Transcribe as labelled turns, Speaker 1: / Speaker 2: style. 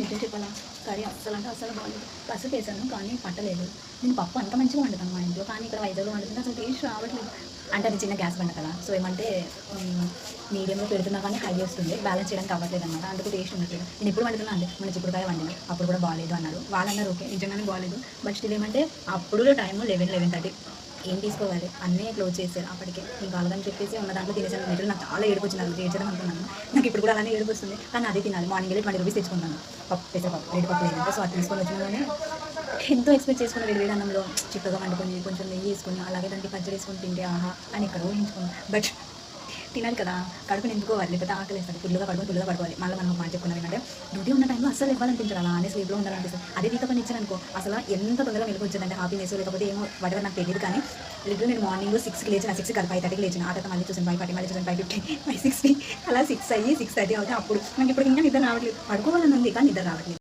Speaker 1: నిజం చెప్పాలా, కర్రీ అస్సలు అంటే అస్సలు బాగోలేదు. పసుపు వేసాను కానీ పట్టలేదు. నేను పప్పు అంత మంచిగా వండుతాను మా ఇంట్లో, కానీ ఇక్కడ వైజాగ్‌లో వండుతుంటే అసలు టేస్ట్ రావట్లేదు. అంటే అది చిన్న గ్యాస్ బండ కదా! సో ఏమంటే మీడియంలో పెడుతున్నా కానీ హై వస్తుంది. బ్యాలెన్స్ చేయడానికి అవ్వట్లేదనమాట. అందుకు టేస్ట్ ఉండట్లేదు. నేను ఎప్పుడు వండుతున్నా అంతే. మొన్న చిక్కుడుకాయ వండినా, అప్పుడు కూడా బాలేదు అన్నారు. వాళ్ళన్నారు ఓకే నిజంగానే బాలేదు. బట్ స్టిల్ ఏమంటే అప్పుడు టైము 11, 11:30. ఏం తీసుకోవాలి అన్నీ క్లోజ్ చేశారు అప్పటికే. ఇంకా అలాగని చెప్పేసి ఉన్న దాంట్లో తినేసాను. నిజంగా నాకు చాలా ఏడుపొచ్చింది. అది ఏడ్చేద్దాం అనుకున్నాను. నాకు ఇప్పుడు కూడా అలానే ఏడుపొస్తుంది. కానీ అదే తినాలి. మార్నింగ్ వెళ్ళి 20 రూపీస్ తెచ్చుకున్నాను. పెసరపప్పు, రెడ్డిపప్పు లేదంటే. సో అది తీసుకొని వచ్చినగానే ఎంతో ఎక్స్పెక్ట్ చేసుకున్న వేడి వేడి అన్నంలో చిక్కగా వండుకొని కొంచెం నెయ్యి వేసుకొని అలాగే దానికి పచ్చడి వేసుకొని తింటే ఆహా అని ఇక్కడ ఊహించుకున్నాను. బట్ తినాలి కదా, కడుపుని నింపుకోవాలి, లేకపోతే ఆకలేస్తుంది. ఫుల్లుగా పడుకోవాలి. మళ్ళీ మనం మాట చెప్పుకున్నాం ఏంటంటే డ్యూటీ ఉన్న టైంలో అసలు ఇవ్వాలనిపించాలి, అలా అనే స్లీప్లో ఉండాలనిపిస్తుంది. అదే తీత పని ఇచ్చాను అనుకో, అసలు ఎంత తొందరగా వెళ్ళిపోవచ్చుందంటే హ్యాపీనెస్ లేకపోతే ఏమో వాటెవర్ నాకు తెలియదు. కానీ లిటరల్ నేను మార్నింగ్ 6కి లేచిన, 6 కాదు 5:30కి లేచిన. ఆ తర్వాత మళ్ళీ చూసాను 5:40, మళ్ళీ చూసాను 5:50, 5:60, అలా 6 అయ్యి 6:30 అవుతాయి. అప్పుడు నాకు ఇప్పుడు ఇంకా నిద్ర రావట్లేదు. పడుకోవాలని ఉంది కానీ నిద్ర రావట్లేదు.